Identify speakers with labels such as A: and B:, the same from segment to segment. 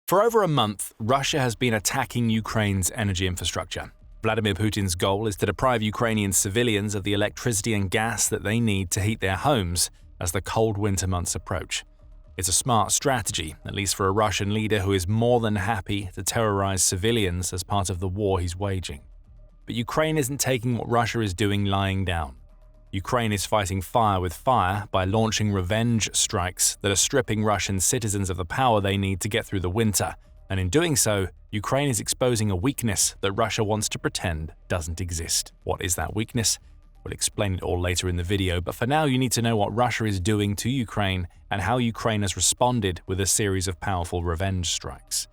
A: For over a month, Russia has been attacking Ukraine's energy infrastructure. Vladimir Putin's goal is to deprive Ukrainian civilians of the electricity and gas that they need to heat their homes as the cold winter months approach. It's a smart strategy, at least for a Russian leader who is more than happy to terrorize civilians as part of the war he's waging. But Ukraine isn't taking what Russia is doing lying down. Ukraine is fighting fire with fire by launching revenge strikes that are stripping Russian citizens of the power they need to get through the winter, and in doing so, Ukraine is exposing a weakness that Russia wants to pretend doesn't exist. What is that weakness? We'll explain it all later in the video, but for now you need to know what Russia is doing to Ukraine and how Ukraine has responded with a series of powerful revenge strikes.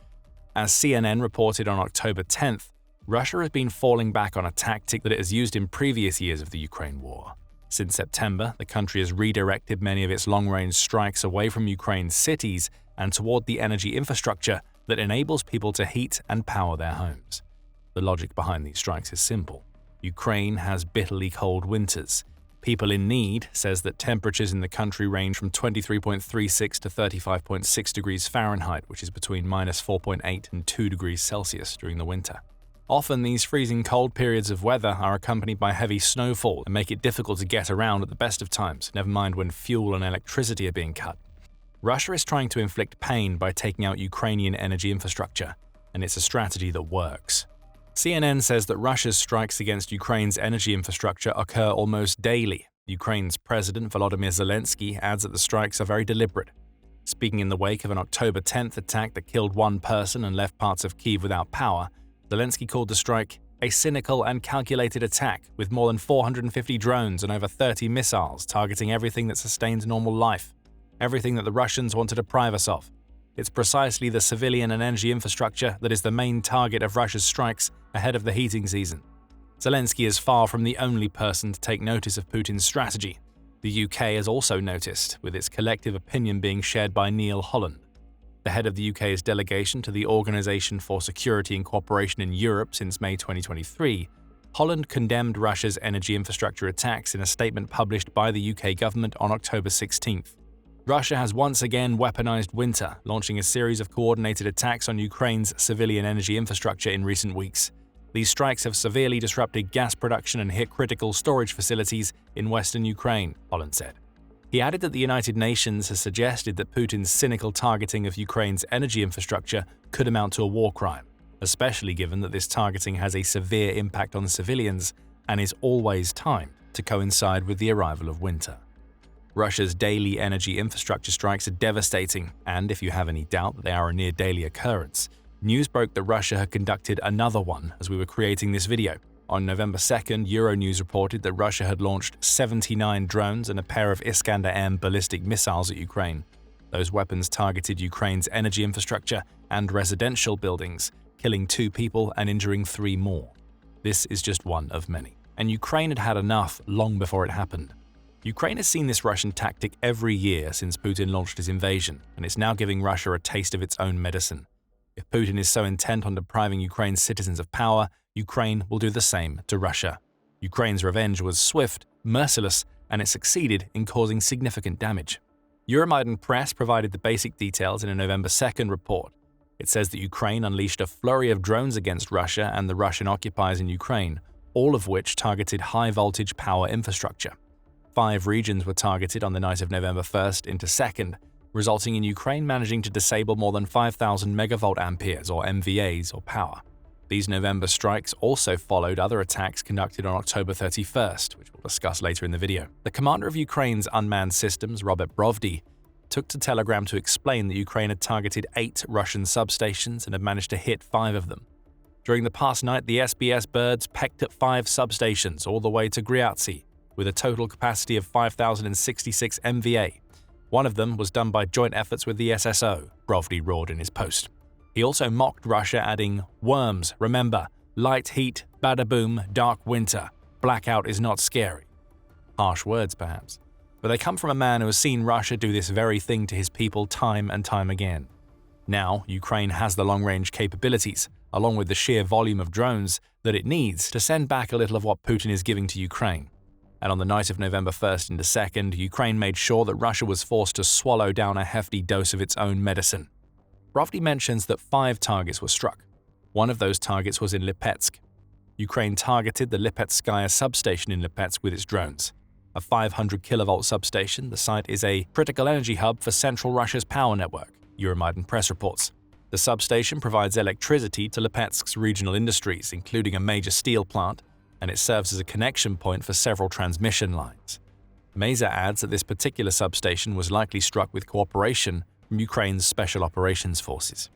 A: As CNN reported on October 10th, Russia has been falling back on a tactic that it has used in previous years of the Ukraine war. Since September, the country has redirected many of its long-range strikes away from Ukraine's cities and toward the energy infrastructure that enables people to heat and power their homes. The logic behind these strikes is simple. Ukraine has bitterly cold winters. People in Need says that temperatures in the country range from 23.36 to 35.6 degrees Fahrenheit, which is between minus 4.8 and 2 degrees Celsius during the winter. Often, these freezing cold periods of weather are accompanied by heavy snowfall and make it difficult to get around at the best of times, never mind when fuel and electricity are being cut. Russia is trying to inflict pain by taking out Ukrainian energy infrastructure, and it's a strategy that works. CNN says that Russia's strikes against Ukraine's energy infrastructure occur almost daily. Ukraine's President Volodymyr Zelensky adds that the strikes are very deliberate. Speaking in the wake of an October 10th attack that killed one person and left parts of Kyiv without power, Zelensky called the strike a cynical and calculated attack with more than 450 drones and over 30 missiles targeting everything that sustains normal life, everything that the Russians want to deprive us of. It's precisely the civilian and energy infrastructure that is the main target of Russia's strikes ahead of the heating season. Zelensky is far from the only person to take notice of Putin's strategy. The UK has also noticed, with its collective opinion being shared by Neil Holland. The head of the UK's delegation to the Organisation for Security and Cooperation in Europe since May 2023, Holland condemned Russia's energy infrastructure attacks in a statement published by the UK government on October 16th. Russia has once again weaponized winter, launching a series of coordinated attacks on Ukraine's civilian energy infrastructure in recent weeks. These strikes have severely disrupted gas production and hit critical storage facilities in western Ukraine, Holland said. He added that the United Nations has suggested that Putin's cynical targeting of Ukraine's energy infrastructure could amount to a war crime, especially given that this targeting has a severe impact on civilians and is always timed to coincide with the arrival of winter. Russia's daily energy infrastructure strikes are devastating, and if you have any doubt that they are a near-daily occurrence, news broke that Russia had conducted another one as we were creating this video. On November 2nd, Euronews reported that Russia had launched 79 drones and a pair of Iskander-M ballistic missiles at Ukraine. Those weapons targeted Ukraine's energy infrastructure and residential buildings, killing 2 people and injuring 3 more. This is just one of many. And Ukraine had had enough long before it happened. Ukraine has seen this Russian tactic every year since Putin launched his invasion, and it's now giving Russia a taste of its own medicine. If Putin is so intent on depriving Ukraine's citizens of power, Ukraine will do the same to Russia. Ukraine's revenge was swift, merciless, and it succeeded in causing significant damage. Euromaidan Press provided the basic details in a November 2nd report. It says that Ukraine unleashed a flurry of drones against Russia and the Russian occupiers in Ukraine, all of which targeted high-voltage power infrastructure. 5 regions were targeted on the night of November 1st into 2nd, resulting in Ukraine managing to disable more than 5,000 megavolt amperes or MVAs or power. These November strikes also followed other attacks conducted on October 31st, which we'll discuss later in the video. The commander of Ukraine's unmanned systems, Robert Brovdy, took to Telegram to explain that Ukraine had targeted 8 Russian substations and had managed to hit 5 of them. During the past night, the SBS birds pecked at 5 substations all the way to Gryazny, with a total capacity of 5,066 MVA. One of them was done by joint efforts with the SSO, Brovdy roared in his post. He also mocked Russia, adding, "Worms, remember, light heat, bada boom, dark winter. Blackout is not scary." Harsh words, perhaps, but they come from a man who has seen Russia do this very thing to his people time and time again. Now, Ukraine has the long-range capabilities, along with the sheer volume of drones, that it needs to send back a little of what Putin is giving to Ukraine. And on the night of November 1st into 2nd, Ukraine made sure that Russia was forced to swallow down a hefty dose of its own medicine. Brovdy mentions that 5 targets were struck. One of those targets was in Lipetsk. Ukraine targeted the Lipetskaya substation in Lipetsk with its drones. A 500 kilovolt substation, the site is a critical energy hub for central Russia's power network, Euromaidan press reports. The substation provides electricity to Lipetsk's regional industries, including a major steel plant, and it serves as a connection point for several transmission lines. Meza adds that this particular substation was likely struck with cooperation from Ukraine's Special Operations Forces.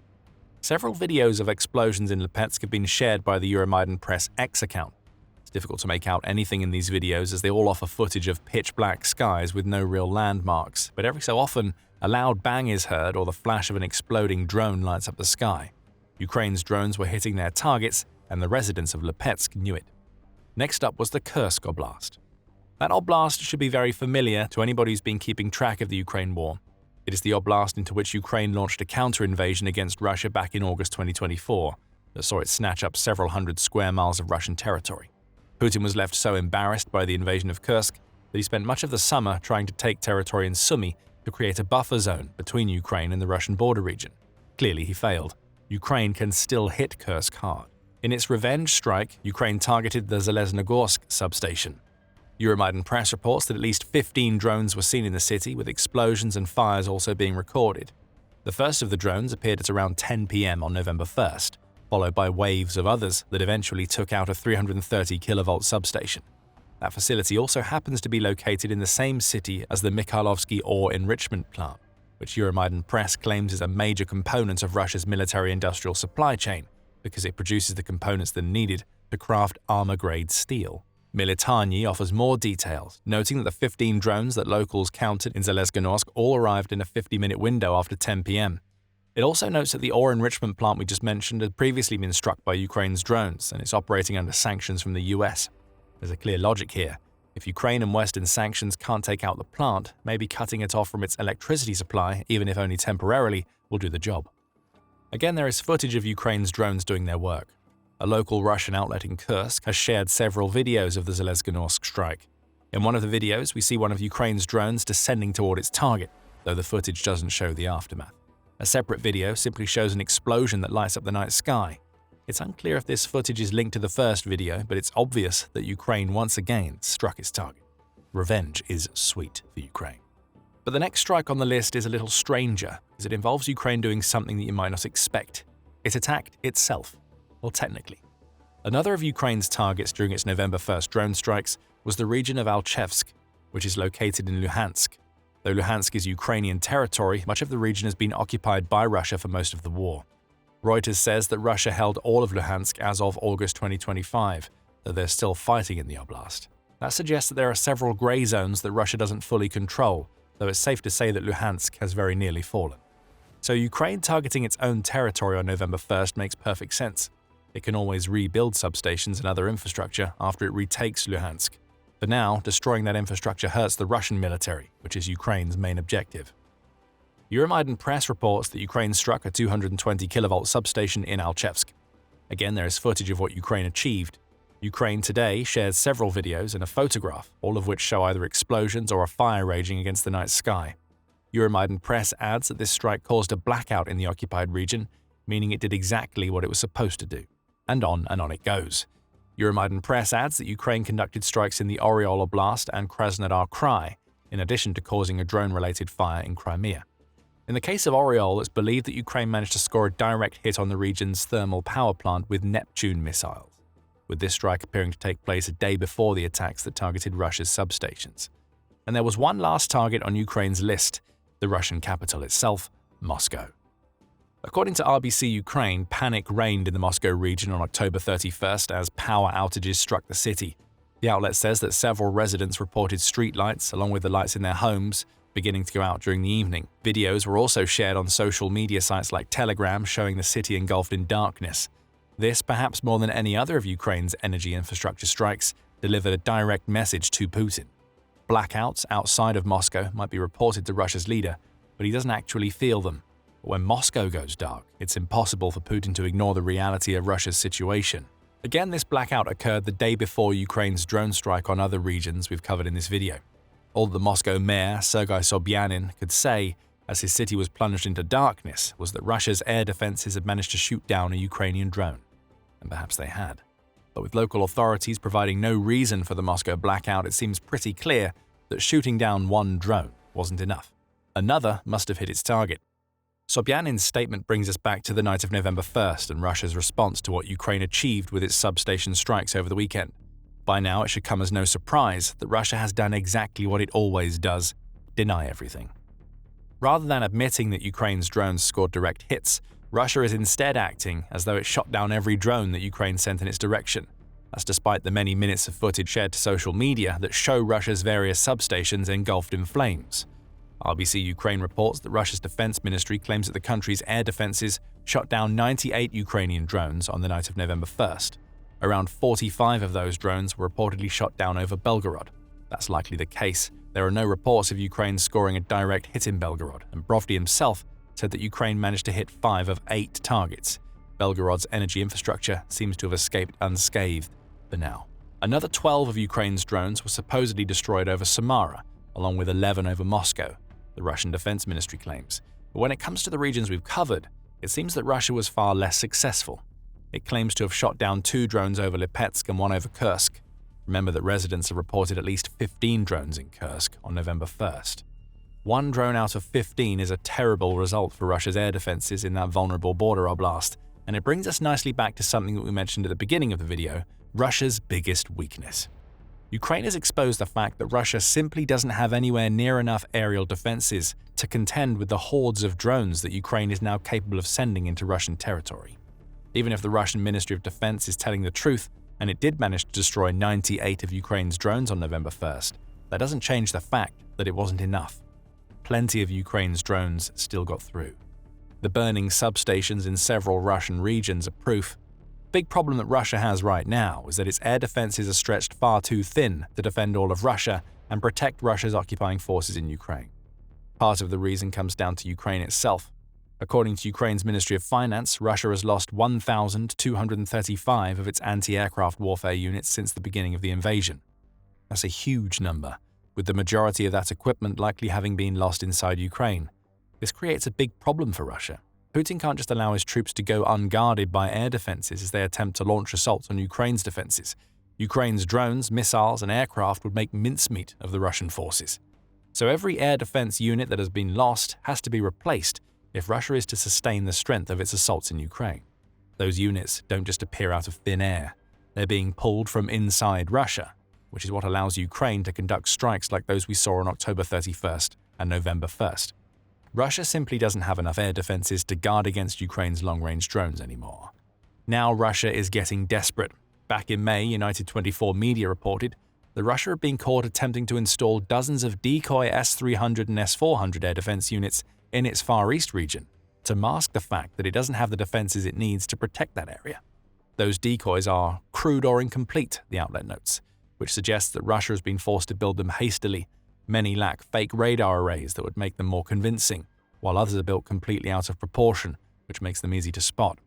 A: Several videos of explosions in Lipetsk have been shared by the Euromaidan Press X account. It's difficult to make out anything in these videos as they all offer footage of pitch-black skies with no real landmarks, but every so often, a loud bang is heard or the flash of an exploding drone lights up the sky. Ukraine's drones were hitting their targets, and the residents of Lipetsk knew it. Next up was the Kursk Oblast. That oblast should be very familiar to anybody who's been keeping track of the Ukraine war. It is the oblast into which Ukraine launched a counter-invasion against Russia back in August 2024 that saw it snatch up several hundred square miles of Russian territory. Putin was left so embarrassed by the invasion of Kursk that he spent much of the summer trying to take territory in Sumy to create a buffer zone between Ukraine and the Russian border region. Clearly, he failed. Ukraine can still hit Kursk hard. In its revenge strike, Ukraine targeted the Zeleznogorsk substation. Euromaidan press reports that at least 15 drones were seen in the city, with explosions and fires also being recorded. The first of the drones appeared at around 10 p.m. on November 1st, followed by waves of others that eventually took out a 330 kilovolt substation. That facility also happens to be located in the same city as the Mikhailovsky ore enrichment plant, which Euromaidan press claims is a major component of Russia's military-industrial supply chain because it produces the components that are needed to craft armor-grade steel. Militarny offers more details, noting that the 15 drones that locals counted in Zeleznogorsk all arrived in a 50-minute window after 10 p.m. It also notes that the ore enrichment plant we just mentioned had previously been struck by Ukraine's drones, and it's operating under sanctions from the US. There's a clear logic here. If Ukraine and Western sanctions can't take out the plant, maybe cutting it off from its electricity supply, even if only temporarily, will do the job. Again, there is footage of Ukraine's drones doing their work. A local Russian outlet in Kursk has shared several videos of the Zeleznogorsk strike. In one of the videos, we see one of Ukraine's drones descending toward its target, though the footage doesn't show the aftermath. A separate video simply shows an explosion that lights up the night sky. It's unclear if this footage is linked to the first video, but it's obvious that Ukraine once again struck its target. Revenge is sweet for Ukraine. But the next strike on the list is a little stranger, as it involves Ukraine doing something that you might not expect. It attacked itself. Well, technically. Another of Ukraine's targets during its November 1st drone strikes was the region of Alchevsk, which is located in Luhansk. Though Luhansk is Ukrainian territory, much of the region has been occupied by Russia for most of the war. Reuters says that Russia held all of Luhansk as of August 2025, though they're still fighting in the oblast. That suggests that there are several grey zones that Russia doesn't fully control, though it's safe to say that Luhansk has very nearly fallen. So Ukraine targeting its own territory on November 1st makes perfect sense. It can always rebuild substations and other infrastructure after it retakes Luhansk. For now, destroying that infrastructure hurts the Russian military, which is Ukraine's main objective. Euromaidan press reports that Ukraine struck a 220 kilovolt substation in Alchevsk. Again, there is footage of what Ukraine achieved. Ukraine today shares several videos and a photograph, all of which show either explosions or a fire raging against the night sky. Euromaidan press adds that this strike caused a blackout in the occupied region, meaning it did exactly what it was supposed to do. And on it goes. Euromaidan press adds that Ukraine conducted strikes in the Oryol Oblast and Krasnodar Krai, in addition to causing a drone-related fire in Crimea. In the case of Oryol, it's believed that Ukraine managed to score a direct hit on the region's thermal power plant with Neptune missiles, with this strike appearing to take place a day before the attacks that targeted Russia's substations. And there was one last target on Ukraine's list, the Russian capital itself, Moscow. According to RBC Ukraine, panic reigned in the Moscow region on October 31st as power outages struck the city. The outlet says that several residents reported streetlights, along with the lights in their homes, beginning to go out during the evening. Videos were also shared on social media sites like Telegram showing the city engulfed in darkness. This, perhaps more than any other of Ukraine's energy infrastructure strikes, delivered a direct message to Putin. Blackouts outside of Moscow might be reported to Russia's leader, but he doesn't actually feel them. But when Moscow goes dark, it's impossible for Putin to ignore the reality of Russia's situation. Again, this blackout occurred the day before Ukraine's drone strike on other regions we've covered in this video. All the Moscow mayor, Sergei Sobyanin, could say as his city was plunged into darkness was that Russia's air defenses had managed to shoot down a Ukrainian drone. And perhaps they had. But with local authorities providing no reason for the Moscow blackout, it seems pretty clear that shooting down one drone wasn't enough. Another must have hit its target. Sobyanin's statement brings us back to the night of November 1st and Russia's response to what Ukraine achieved with its substation strikes over the weekend. By now, it should come as no surprise that Russia has done exactly what it always does: deny everything. Rather than admitting that Ukraine's drones scored direct hits, Russia is instead acting as though it shot down every drone that Ukraine sent in its direction. That's despite the many minutes of footage shared to social media that show Russia's various substations engulfed in flames. RBC Ukraine reports that Russia's defense ministry claims that the country's air defenses shot down 98 Ukrainian drones on the night of November 1st. Around 45 of those drones were reportedly shot down over Belgorod. That's likely the case. There are no reports of Ukraine scoring a direct hit in Belgorod, and Brovdi himself said that Ukraine managed to hit 5 of 8 targets. Belgorod's energy infrastructure seems to have escaped unscathed for now. Another 12 of Ukraine's drones were supposedly destroyed over Samara, along with 11 over Moscow, the Russian Defense Ministry claims. But when it comes to the regions we've covered, it seems that Russia was far less successful. It claims to have shot down 2 drones over Lipetsk and 1 over Kursk. Remember that residents have reported at least 15 drones in Kursk on November 1st. 1 drone out of 15 is a terrible result for Russia's air defenses in that vulnerable border oblast, and it brings us nicely back to something that we mentioned at the beginning of the video: Russia's biggest weakness. Ukraine has exposed the fact that Russia simply doesn't have anywhere near enough aerial defenses to contend with the hordes of drones that Ukraine is now capable of sending into Russian territory. Even if the Russian Ministry of Defense is telling the truth, and it did manage to destroy 98 of Ukraine's drones on November 1st, that doesn't change the fact that it wasn't enough. Plenty of Ukraine's drones still got through. The burning substations in several Russian regions are proof. The big problem that Russia has right now is that its air defenses are stretched far too thin to defend all of Russia and protect Russia's occupying forces in Ukraine. Part of the reason comes down to Ukraine itself. According to Ukraine's Ministry of Finance, Russia has lost 1,235 of its anti-aircraft warfare units since the beginning of the invasion. That's a huge number, with the majority of that equipment likely having been lost inside Ukraine. This creates a big problem for Russia. Putin can't just allow his troops to go unguarded by air defenses as they attempt to launch assaults on Ukraine's defenses. Ukraine's drones, missiles, and aircraft would make mincemeat of the Russian forces. So every air defense unit that has been lost has to be replaced if Russia is to sustain the strength of its assaults in Ukraine. Those units don't just appear out of thin air. They're being pulled from inside Russia, which is what allows Ukraine to conduct strikes like those we saw on October 31st and November 1st. Russia simply doesn't have enough air defenses to guard against Ukraine's long-range drones anymore. Now Russia is getting desperate. Back in May, United 24 media reported that Russia had been caught attempting to install dozens of decoy S-300 and S-400 air defense units in its Far East region to mask the fact that it doesn't have the defenses it needs to protect that area. Those decoys are crude or incomplete, the outlet notes, which suggests that Russia has been forced to build them hastily. Many lack fake radar arrays that would make them more convincing, while others are built completely out of proportion, which makes them easy to spot.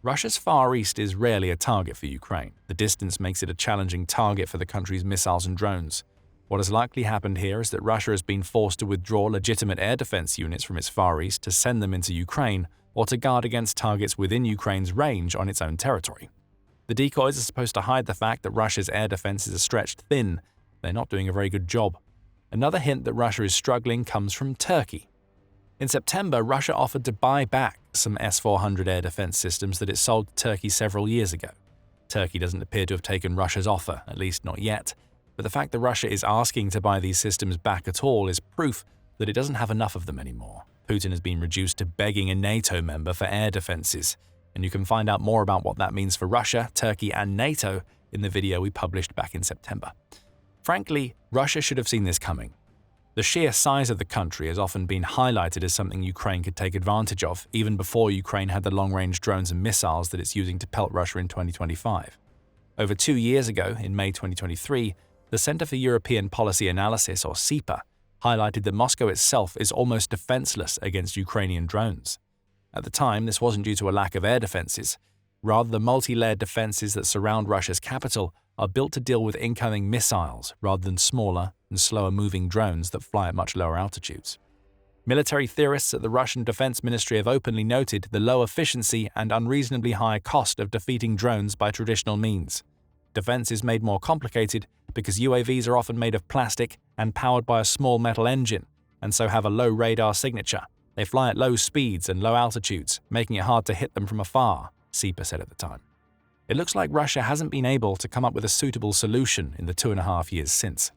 A: Russia's Far East is rarely a target for Ukraine. The distance makes it a challenging target for the country's missiles and drones. What has likely happened here is that Russia has been forced to withdraw legitimate air defense units from its Far East to send them into Ukraine or to guard against targets within Ukraine's range on its own territory. The decoys are supposed to hide the fact that Russia's air defenses are stretched thin. They're not doing a very good job. Another hint that Russia is struggling comes from Turkey. In September, Russia offered to buy back some S-400 air defense systems that it sold to Turkey several years ago. Turkey doesn't appear to have taken Russia's offer, at least not yet. But the fact that Russia is asking to buy these systems back at all is proof that it doesn't have enough of them anymore. Putin has been reduced to begging a NATO member for air defenses, and you can find out more about what that means for Russia, Turkey, and NATO in the video we published back in September. Frankly, Russia should have seen this coming. The sheer size of the country has often been highlighted as something Ukraine could take advantage of, even before Ukraine had the long-range drones and missiles that it's using to pelt Russia in 2025. Over 2 years ago, in May 2023, the Center for European Policy Analysis, or CEPA, highlighted that Moscow itself is almost defenseless against Ukrainian drones. At the time, this wasn't due to a lack of air defenses. Rather, the multi-layered defenses that surround Russia's capital are built to deal with incoming missiles rather than smaller and slower-moving drones that fly at much lower altitudes. Military theorists at the Russian Defense Ministry have openly noted the low efficiency and unreasonably high cost of defeating drones by traditional means. Defense is made more complicated because UAVs are often made of plastic and powered by a small metal engine, and so have a low radar signature. They fly at low speeds and low altitudes, making it hard to hit them from afar, Sieper said at the time. It looks like Russia hasn't been able to come up with a suitable solution in the 2.5 years since.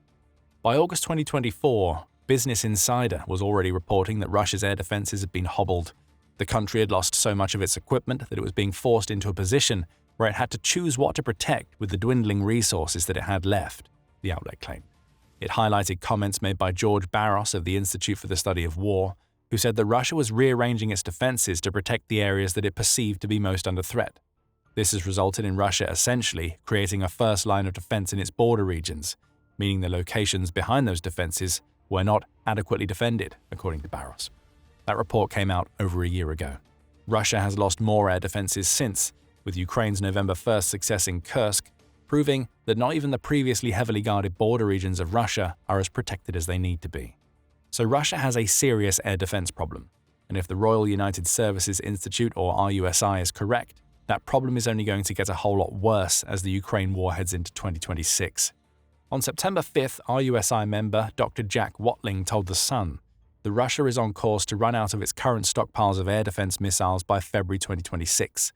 A: By August 2024, Business Insider was already reporting that Russia's air defenses had been hobbled. The country had lost so much of its equipment that it was being forced into a position where it had to choose what to protect with the dwindling resources that it had left, the outlet claimed. It highlighted comments made by George Barros of the Institute for the Study of War, who said that Russia was rearranging its defenses to protect the areas that it perceived to be most under threat. This has resulted in Russia essentially creating a first line of defense in its border regions, meaning the locations behind those defenses were not adequately defended, according to Barros. That report came out over a year ago. Russia has lost more air defenses since, with Ukraine's November 1st success in Kursk, proving that not even the previously heavily guarded border regions of Russia are as protected as they need to be. So Russia has a serious air defense problem, and if the Royal United Services Institute, or RUSI, is correct, that problem is only going to get a whole lot worse as the Ukraine war heads into 2026. On September 5th, RUSI member Dr. Jack Watling told The Sun that Russia is on course to run out of its current stockpiles of air defense missiles by February 2026.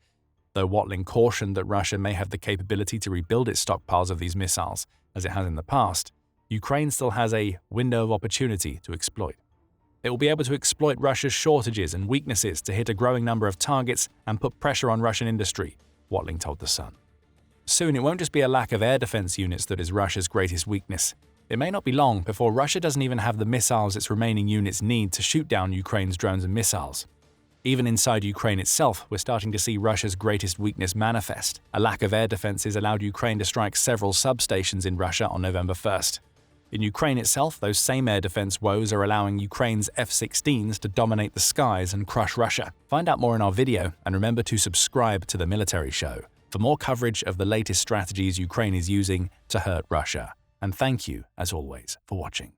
A: Though Watling cautioned that Russia may have the capability to rebuild its stockpiles of these missiles, as it has in the past, Ukraine still has a window of opportunity to exploit. It will be able to exploit Russia's shortages and weaknesses to hit a growing number of targets and put pressure on Russian industry, Watling told The Sun. Soon it won't just be a lack of air defense units that is Russia's greatest weakness. It may not be long before Russia doesn't even have the missiles its remaining units need to shoot down Ukraine's drones and missiles. Even inside Ukraine itself, we're starting to see Russia's greatest weakness manifest. A lack of air defenses allowed Ukraine to strike several substations in Russia on November 1st. In Ukraine itself, those same air defense woes are allowing Ukraine's F-16s to dominate the skies and crush Russia. Find out more in our video, and remember to subscribe to The Military Show for more coverage of the latest strategies Ukraine is using to hurt Russia. And thank you, as always, for watching.